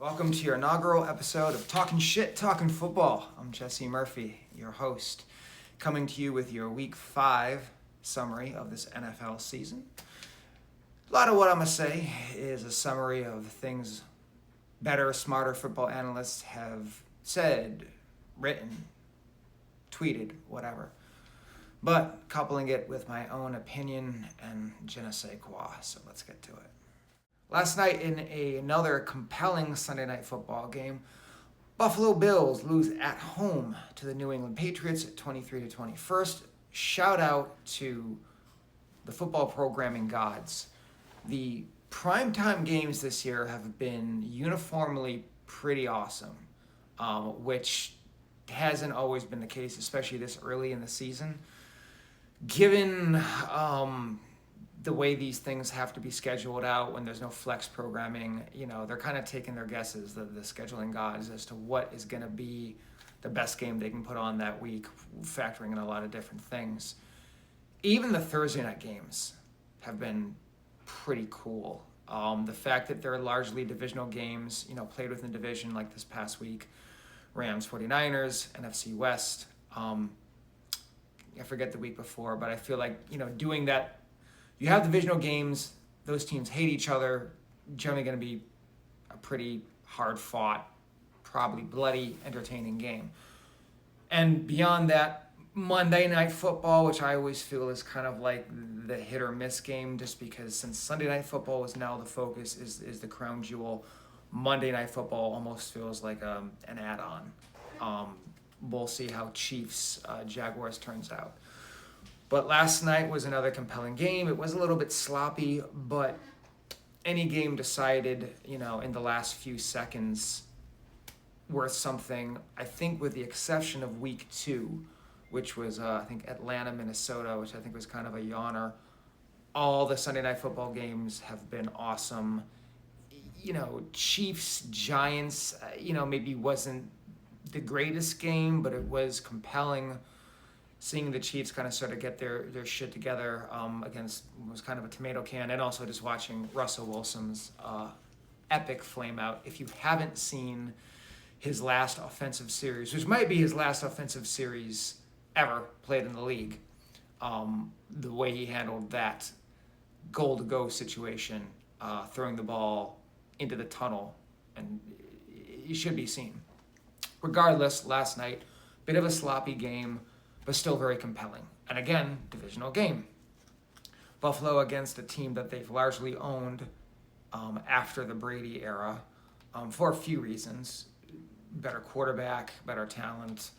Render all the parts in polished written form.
Welcome to your inaugural episode of Talkin' Shit, Talkin' Football. I'm Jesse Murphy, your host, coming to you with your Week 5 summary of this NFL season. A lot of what I'm going to say is a summary of things better, smarter football analysts have said, written, tweeted, whatever. But coupling it with my own opinion and je ne sais quoi, so let's get to it. Last night in another compelling Sunday Night Football game, Buffalo Bills lose at home to the New England Patriots at 23-20. First, shout out to the football programming gods. The primetime games this year have been uniformly pretty awesome, which hasn't always been the case, especially this early in the season. Given the way these things have to be scheduled out when there's no flex programming, they're kind of taking their guesses, the scheduling gods, as to what is going to be the best game they can put on that week, factoring in a lot of different things. Even the Thursday night games have been pretty cool. The fact that they're largely divisional games, played within division like this past week, Rams, 49ers, NFC West. I forget the week before, but I feel like, doing that, you have divisional games, those teams hate each other, generally going to be a pretty hard-fought, probably bloody, entertaining game. And beyond that, Monday Night Football, which I always feel is kind of like the hit-or-miss game, just because since Sunday Night Football is now the focus, is the crown jewel, Monday Night Football almost feels like an add-on. We'll see how Chiefs-Jaguars turns out. But last night was another compelling game. It was a little bit sloppy, but any game decided, in the last few seconds worth something. I think with the exception of week 2, which was, I think, Atlanta, Minnesota, which I think was kind of a yawner. All the Sunday Night Football games have been awesome. Chiefs, Giants, maybe wasn't the greatest game, but it was compelling. Seeing the Chiefs kind of sort of get their shit together against was kind of a tomato can, and also just watching Russell Wilson's epic flame out. If you haven't seen his last offensive series, which might be his last offensive series ever played in the league, the way he handled that goal-to-go situation, throwing the ball into the tunnel, and it should be seen. Regardless, last night, bit of a sloppy game, but still very compelling. And again, divisional game. Buffalo against a team that they've largely owned after the Brady era for a few reasons. Better quarterback, better talent,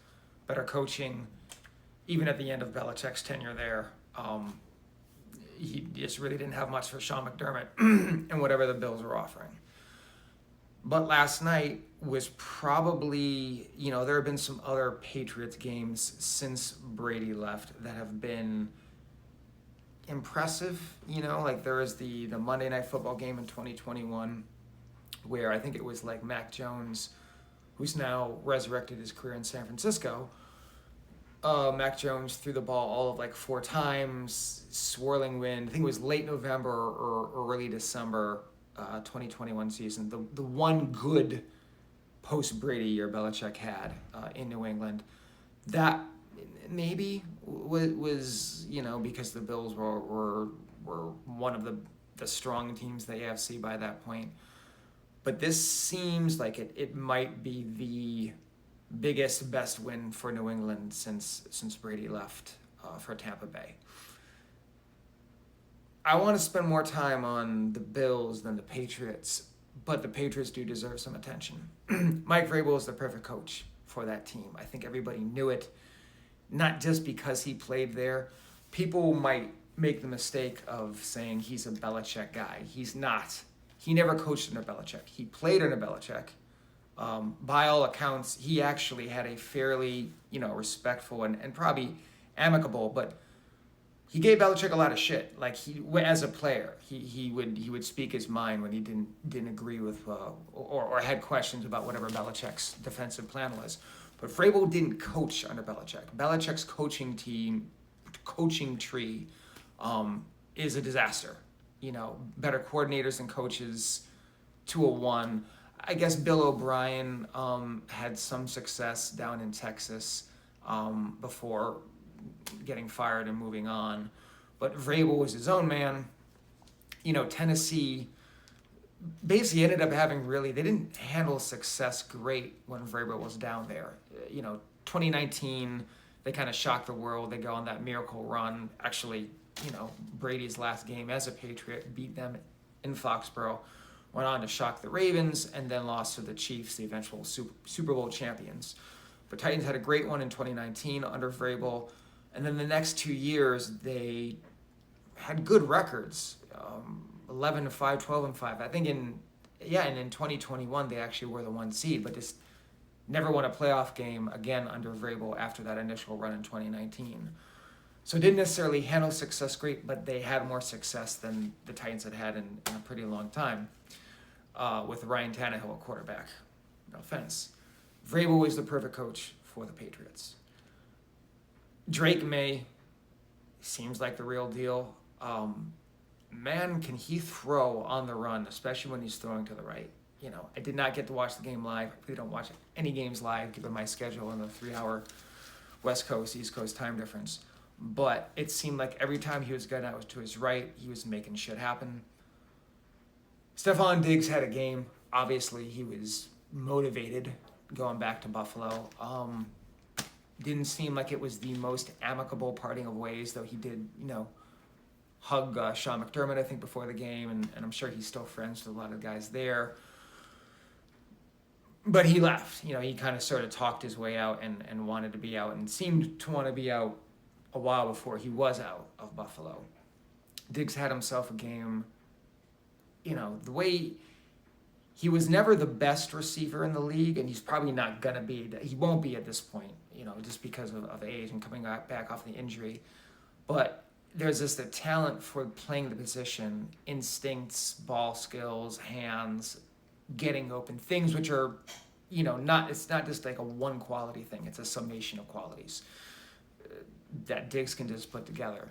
better coaching. Even at the end of Belichick's tenure there, he just really didn't have much for Sean McDermott and whatever the Bills were offering. But last night was probably, there have been some other Patriots games since Brady left that have been impressive, like there was the Monday Night Football game in 2021 where I think it was like Mac Jones, who's now resurrected his career in San Francisco. Mac Jones threw the ball all of 4 times, swirling wind. I think it was late November or early December. 2021 season, the one good post-Brady year Belichick had in New England. That maybe was because the Bills were one of the strong teams in the AFC by that point. But this seems like it might be the biggest, best win for New England since Brady left for Tampa Bay. I want to spend more time on the Bills than the Patriots, but the Patriots do deserve some attention. Mike Vrabel is the perfect coach for that team. I think everybody knew it, not just because he played there. People might make the mistake of saying he's a Belichick guy. He's not. He never coached under Belichick. He played under Belichick. By all accounts, he actually had a fairly, respectful and probably amicable, but he gave Belichick a lot of shit. As a player, he would speak his mind when he didn't agree with or had questions about whatever Belichick's defensive plan was. But Vrabel didn't coach under Belichick. Belichick's coaching tree is a disaster. Better coordinators than coaches, 201. I guess Bill O'Brien had some success down in Texas before getting fired and moving on. But Vrabel was his own man. Tennessee basically ended up having they didn't handle success great when Vrabel was down there. 2019, they kind of shocked the world. They go on that miracle run. Actually, Brady's last game as a Patriot, beat them in Foxborough, went on to shock the Ravens, and then lost to the Chiefs, the eventual Super Bowl champions. But Titans had a great one in 2019 under Vrabel, and then the next 2 years they had good records, 11-5, 12-5. I think in 2021 they actually were the 1 seed, but just never won a playoff game again under Vrabel after that initial run in 2019. So didn't necessarily handle success great, but they had more success than the Titans had in a pretty long time with Ryan Tannehill at quarterback. No offense. Vrabel was the perfect coach for the Patriots. Drake May seems like the real deal. Man, can he throw on the run, especially when he's throwing to the right. I did not get to watch the game live. I really don't watch any games live, given my schedule and the 3-hour West Coast, East Coast time difference. But it seemed like every time he was getting out to his right, he was making shit happen. Stephon Diggs had a game. Obviously, he was motivated going back to Buffalo. Didn't seem like it was the most amicable parting of ways, though he did, hug Sean McDermott, I think, before the game, and I'm sure he's still friends with a lot of the guys there. But he left. He kind of sort of talked his way out and wanted to be out and seemed to want to be out a while before he was out of Buffalo. Diggs had himself a game, the way he was never the best receiver in the league, and he's probably not going to be. He won't be at this point, just because of age and coming back off the injury. But there's just the talent for playing the position, instincts, ball skills, hands, getting open, things which are, it's not just like a one quality thing. It's a summation of qualities that Diggs can just put together.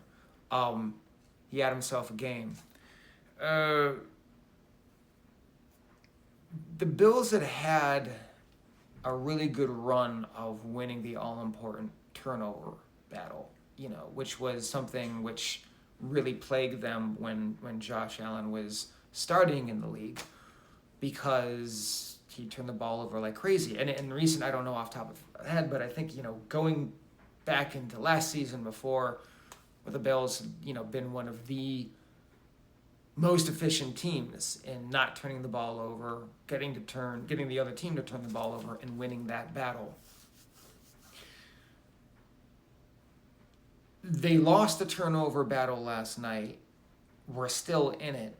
He had himself a game. The Bills had a really good run of winning the all-important turnover battle, which was something which really plagued them when Josh Allen was starting in the league, because he turned the ball over like crazy. And in recent, I don't know off the top of my head, but I think, going back into last season before, where the Bills, been one of the most efficient teams in not turning the ball over, getting the other team to turn the ball over and winning that battle. They lost the turnover battle last night. We're still in it.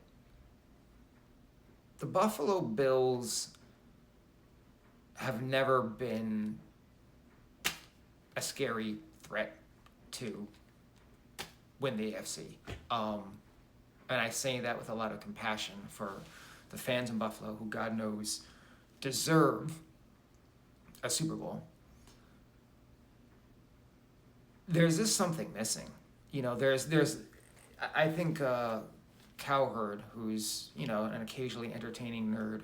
The Buffalo Bills have never been a scary threat to win the AFC. And I say that with a lot of compassion for the fans in Buffalo who, God knows, deserve a Super Bowl. There's just something missing. I think Cowherd, who's, an occasionally entertaining nerd,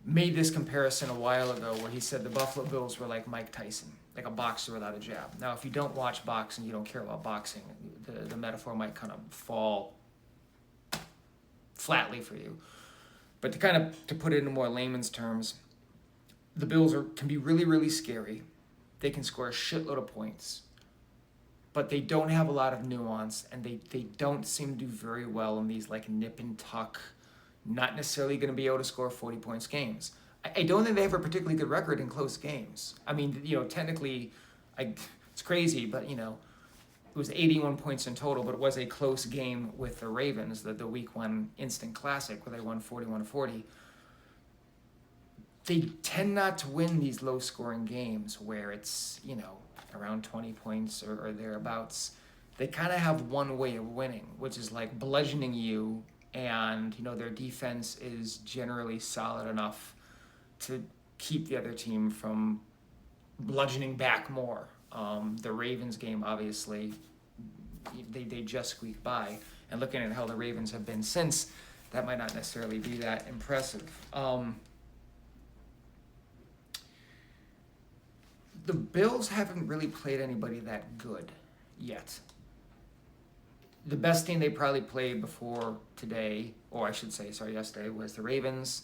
made this comparison a while ago where he said the Buffalo Bills were like Mike Tyson, like a boxer without a jab. Now, if you don't watch boxing, you don't care about boxing, the metaphor might kind of fall flatly for you. But to put it in more layman's terms, the Bills can be really, really scary. They can score a shitload of points, but they don't have a lot of nuance, and they don't seem to do very well in these like nip and tuck, not necessarily going to be able to score 40 points games. I don't think they have a particularly good record in close games. I mean, technically, it's crazy, but it was 81 points in total, but it was a close game with the Ravens, the week one instant classic where they won 41-40. They tend not to win these low scoring games where it's, around 20 points or thereabouts. They kind of have one way of winning, which is like bludgeoning you, and their defense is generally solid enough to keep the other team from bludgeoning back more. The Ravens game, obviously, they just squeaked by, and looking at how the Ravens have been since, that might not necessarily be that impressive. Bills haven't really played anybody that good yet. The best team they probably played before today, or I should say, sorry, yesterday, was the Ravens.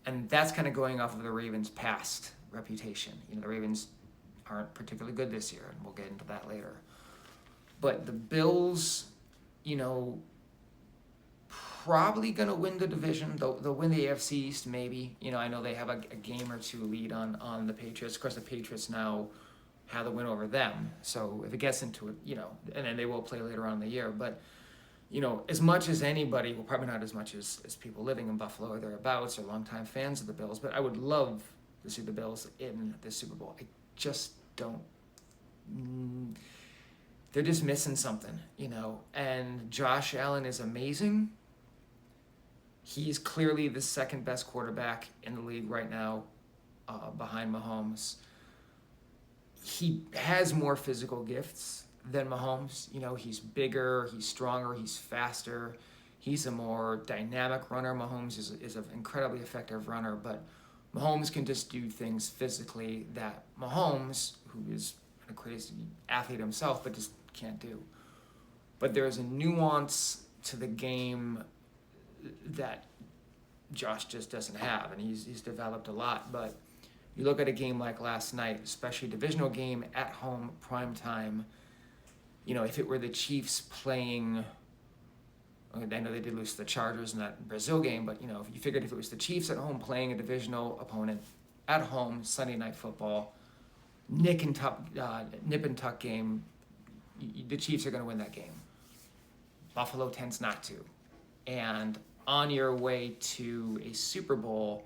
And that's kind of going off of the Ravens' past reputation. The Ravens aren't particularly good this year, and we'll get into that later. But the Bills, probably going to win the division. They'll win the AFC East, maybe. I know they have a game or two lead on the Patriots. Of course, the Patriots now have the win over them. So if it gets into it, and then they will play later on in the year. But, as much as anybody, well, probably not as much as people living in Buffalo or thereabouts or longtime fans of the Bills, but I would love to see the Bills in the Super Bowl. I just don't. They're just missing something, And Josh Allen is amazing. He's clearly the second best quarterback in the league right now, behind Mahomes. He has more physical gifts than Mahomes. He's bigger, he's stronger, he's faster. He's a more dynamic runner. Mahomes is an incredibly effective runner, but Mahomes can just do things physically that Mahomes, who is a crazy athlete himself, but just can't do. But there's a nuance to the game that Josh just doesn't have, and he's developed a lot. But you look at a game like last night, especially a divisional game at home, prime time. If it were the Chiefs playing, I know they did lose to the Chargers in that Brazil game, but if you figured if it was the Chiefs at home playing a divisional opponent at home, Sunday Night Football, nip and tuck game, the Chiefs are going to win that game. Buffalo tends not to. And on your way to a Super Bowl,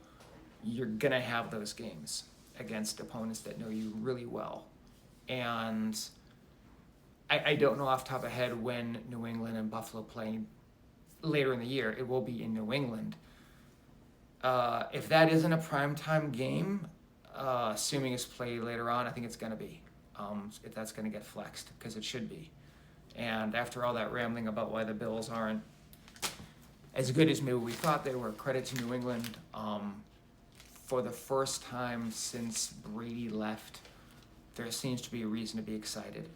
you're going to have those games against opponents that know you really well. And I don't know off the top of my head when New England and Buffalo play later in the year. It will be in New England. If that isn't a primetime game, assuming it's played later on, I think it's going to be. If that's going to get flexed, because it should be. And after all that rambling about why the Bills aren't as good as maybe we thought they were, credit to New England. For the first time since Brady left, there seems to be a reason to be excited.